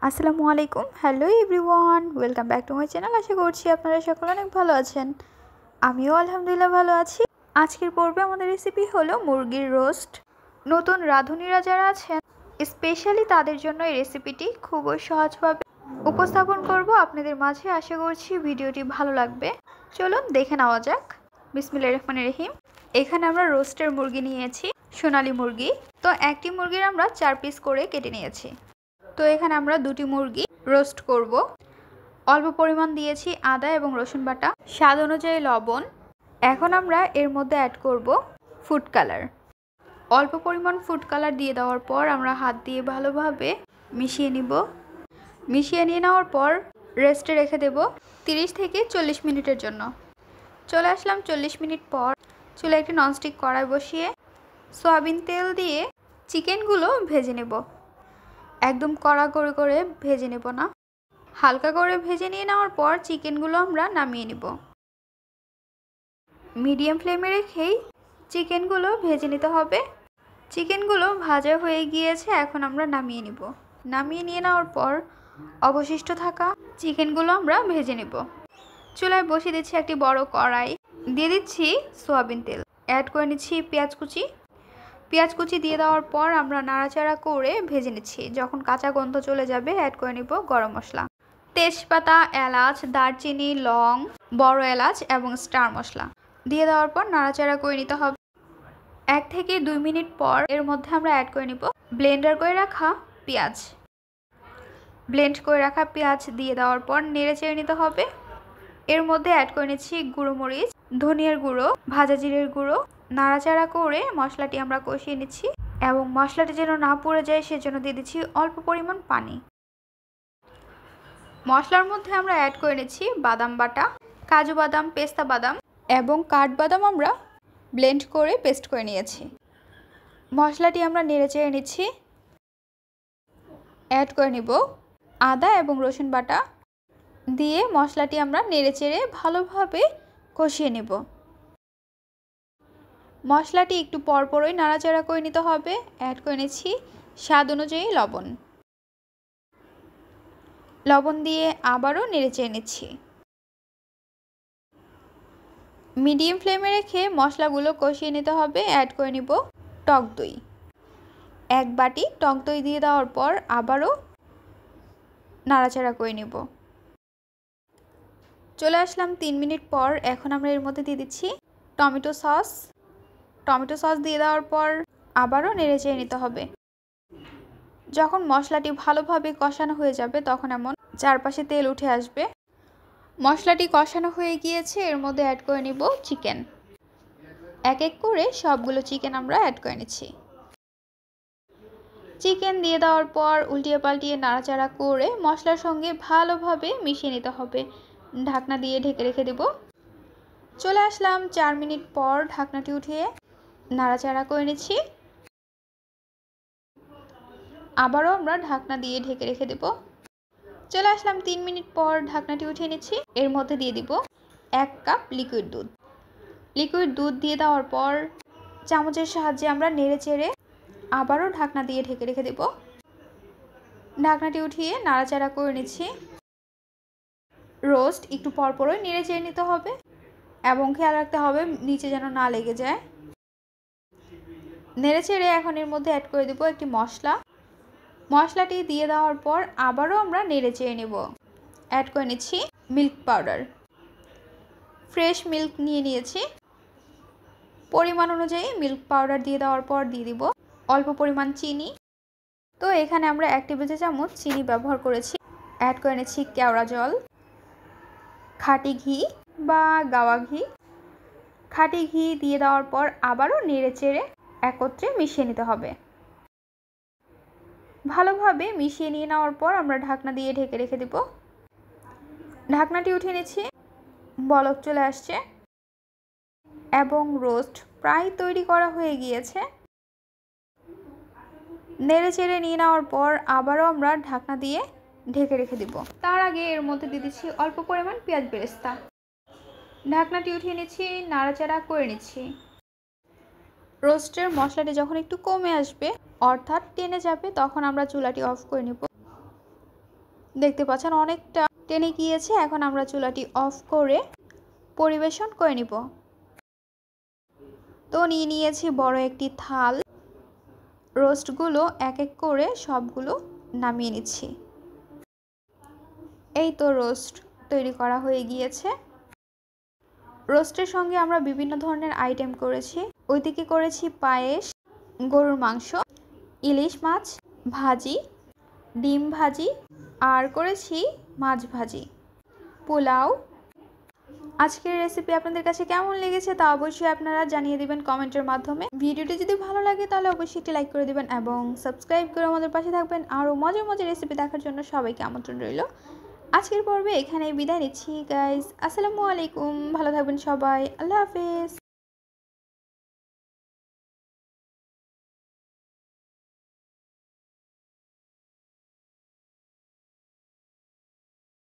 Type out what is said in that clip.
আসসালামু আলাইকুম। Hello everyone, welcome back to my channel. আশা করছি আপনারা সকলে অনেক ভালো আছেন। আমিও আলহামদুলিল্লাহ ভালো আছি। আজকের পর্বে আমাদের রেসিপি হলো মুরগির রোস্ট। নতুন রাঁধুনিরা যারা আছেন স্পেশালি তাদের জন্য এই রেসিপিটি খুবই সহজভাবে উপস্থাপন করব আপনাদের মাঝে। আশা করছি ভিডিওটি ভালো লাগবে। চলুন দেখে নেওয়া যাক। বিসমিল্লাহির রহমানির রহিম। এখানে আমরা রোস্টের মুরগি নিয়েছি, সোনালী মুরগি। তো একটি মুরগির আমরা 4 পিস করে কেটে নিয়েছি। তো এখানে আমরা দুটি মুরগি রোস্ট করব। অল্প পরিমাণ দিয়েছি আদা এবং রসুন বাটা, স্বাদ অনুযায়ী লবণ। এখন আমরা এর মধ্যে অ্যাড করব ফুড কালার। অল্প পরিমাণ ফুড কালার দিয়ে দেওয়ার পর আমরা হাত দিয়ে ভালোভাবে মিশিয়ে নিব। মিশিয়ে নিয়ে নেওয়ার পর রেস্টে রেখে দেব 30 থেকে 40 মিনিটের জন্য। চলে আসলাম 40 মিনিট পর। চুলায় একটি ননস্টিক কড়াই বসিয়ে সয়াবিন তেল দিয়ে চিকেনগুলো ভেজে নেব। একদম কড়া করে ভেজে নেব না, হালকা করে ভেজে নিয়ে নেওয়ার পর চিকেনগুলো আমরা নামিয়ে নিব। মিডিয়াম ফ্লেমে রেখেই চিকেনগুলো ভেজে নিতে হবে। চিকেনগুলো ভাজা হয়ে গিয়েছে, এখন আমরা নামিয়ে নিব। নামিয়ে নিয়ে নেওয়ার পর অবশিষ্ট থাকা চিকেনগুলো আমরা ভেজে নেব। চুলায় বসিয়ে দিচ্ছি একটি বড় কড়াই, দিয়ে দিচ্ছি সয়াবিন তেল, অ্যাড করে নিচ্ছি পেঁয়াজ কুচি। পেঁয়াজ কুচি দিয়ে দেওয়ার পর আমরা নাড়াচাড়া করে ভেজে নিচ্ছি। যখন কাঁচা গন্ধ চলে যাবে অ্যাড করে নিব গরম মশলা, তেজপাতা, এলাচ, দারচিনি, লং, বড় এলাচ এবং স্টার মশলা দিয়ে দেওয়ার পর নাড়াচাড়া করে নিতে হবে। 1 থেকে 2 মিনিট পর এর মধ্যে আমরা অ্যাড করে নিব ব্লেন্ডার করে রাখা পেঁয়াজ। ব্লেন্ড করে রাখা পেঁয়াজ দিয়ে দেওয়ার পর নেড়ে চেড়ে নিতে হবে। এর মধ্যে অ্যাড করে নিচ্ছি গুঁড়ো মরিচ, ধনিয়ার গুঁড়ো, ভাজা জিরের গুঁড়ো। নাড়াচাড়া করে মশলাটি আমরা কষিয়ে নিচ্ছি এবং মশলাটি যেন না পুড়ে যায় সেজন্য দিয়ে দিচ্ছি অল্প পরিমাণ পানি। মশলার মধ্যে আমরা অ্যাড করে নিচ্ছি বাদাম বাটা, কাজু বাদাম, পেস্তা বাদাম এবং কাঠবাদাম আমরা ব্লেন্ড করে পেস্ট করে নিয়েছি। মশলাটি আমরা নেড়ে চেড়ে নিচ্ছি। অ্যাড করে নিব আদা এবং রসুন বাটা দিয়ে মশলাটি আমরা নেড়ে চেড়ে ভালোভাবে কষিয়ে নেব। মশলাটি একটু পরপরই নাড়াচাড়া করে নিতে হবে। অ্যাড করে নিচ্ছি স্বাদ অনুযায়ী লবণ। লবণ দিয়ে আবারও নেড়েচেড়ে নিচ্ছি। মিডিয়াম ফ্লেমে রেখে মশলাগুলো কষিয়ে নিতে হবে। অ্যাড করে নিব টক দই। 1 বাটি টক দই দিয়ে দেওয়ার পর আবারও নাড়াচাড়া করে নিব। চলে আসলাম 3 মিনিট পর। এখন আমরা এর মধ্যে দিয়ে দিচ্ছি টমেটো সস। টমেটো সস দিয়ে দেওয়ার পর আবারও নেড়েচেড়ে নিতে হবে। যখন মশলাটি ভালোভাবে কষানো হয়ে যাবে তখন এমন চারপাশে তেল উঠে আসবে। মশলাটি কষানো হয়ে গিয়েছে, এর মধ্যে অ্যাড করে নিব চিকেন। এক এক করে সবগুলো চিকেন আমরা অ্যাড করে নিচ্ছি। চিকেন দিয়ে দেওয়ার পর উল্টিয়ে পাল্টিয়ে নাড়াচাড়া করে মশলার সঙ্গে ভালোভাবে মিশিয়ে নিতে হবে। ঢাকনা দিয়ে ঢেকে রেখে দেব। চলে আসলাম 4 মিনিট পর। ঢাকনাটি উঠিয়ে নাড়াচাড়া করে নিচ্ছি। আবারও আমরা ঢাকনা দিয়ে ঢেকে রেখে দেব। চলে আসলাম 3 মিনিট পর। ঢাকনাটি উঠিয়ে নিচ্ছি। এর মধ্যে দিয়ে দিব 1 কাপ লিকুইড দুধ। লিকুইড দুধ দিয়ে দেওয়ার পর চামচের সাহায্যে আমরা নেড়ে চেড়ে আবারও ঢাকনা দিয়ে ঢেকে রেখে দেব। ঢাকনাটি উঠিয়ে নাড়াচাড়া করে নিচ্ছি। রোস্ট একটু পরপরই নেড়ে চেড়ে নিতে হবে এবং খেয়াল রাখতে হবে নিচে যেন না লেগে যায়। নেড়ে চেড়ে এখন এর মধ্যে অ্যাড করে দেব একটি মশলা। মশলাটি দিয়ে দেওয়ার পর আবারও আমরা নেড়ে চেড়ে নেব। অ্যাড করে নিচ্ছি মিল্ক পাউডার। ফ্রেশ মিল্ক নিয়ে নিয়েছি। পরিমাণ অনুযায়ী মিল্ক পাউডার দিয়ে দেওয়ার পর দিয়ে দিব অল্প পরিমাণ চিনি। তো এখানে আমরা 1 টেবিল চামচ চিনি ব্যবহার করেছি। অ্যাড করে নিচ্ছি কেওড়া জল, খাঁটি ঘি বা গাওয়া ঘি। খাঁটি ঘি দিয়ে দেওয়ার পর আবারও নেড়ে চেড়ে একত্রে মিশিয়ে নিতে হবে। ভালোভাবে মিশিয়ে নিয়ে নেওয়ার পর আমরা ঢাকনা দিয়ে ঢেকে রেখে দেব। ঢাকনাটি উঠিয়ে নিচ্ছি। বলক চলে আসছে এবং রোস্ট প্রায় তৈরি করা হয়ে গিয়েছে। নেড়ে চেড়ে নিয়ে নেওয়ার পর আবারও আমরা ঢাকনা দিয়ে ঢেকে রেখে দেব। তার আগে এর মধ্যে দিয়ে দিচ্ছি অল্প পরিমাণ পেঁয়াজ বেরেস্তা। ঢাকনাটি উঠিয়ে নিচ্ছি, নাড়াচাড়া করে নিচ্ছি। রোস্টের মশলাটি যখন একটু কমে আসবে অর্থাৎ টেনে যাবে তখন আমরা চুলাটি অফ করে নেব। দেখতে পাচ্ছেন অনেকটা টেনে গিয়েছে। এখন আমরা চুলাটি অফ করে পরিবেশন করে নিব। তো নিয়ে নিয়েছি বড় একটি থাল, রোস্টগুলো এক এক করে সবগুলো নামিয়ে নিচ্ছি। এই তো রোস্ট তৈরি করা হয়ে গিয়েছে। রোস্টের সঙ্গে আমরা বিভিন্ন ধরনের আইটেম করেছি। ওইদিকে করেছি পায়েস, গরুর মাংস, ইলিশ মাছ ভাজি, ডিম ভাজি, আর করেছি মাছ ভাজি, পোলাও। আজকের রেসিপি আপনাদের কাছে কেমন লেগেছে তা অবশ্যই আপনারা জানিয়ে দিবেন কমেন্টের মাধ্যমে। ভিডিওটি যদি ভালো লাগে তাহলে অবশ্যই একটি লাইক করে দিবেন এবং সাবস্ক্রাইব করে আমাদের পাশে থাকবেন। আরও মজার মজার রেসিপি দেখার জন্য সবাইকে আমন্ত্রণ রইল। আজকের পর্বে এখানেই বিদায় নিচ্ছি গাইস। আসসালামু আলাইকুম, ভালো থাকবেন সবাই, আল্লাহ হাফেজ।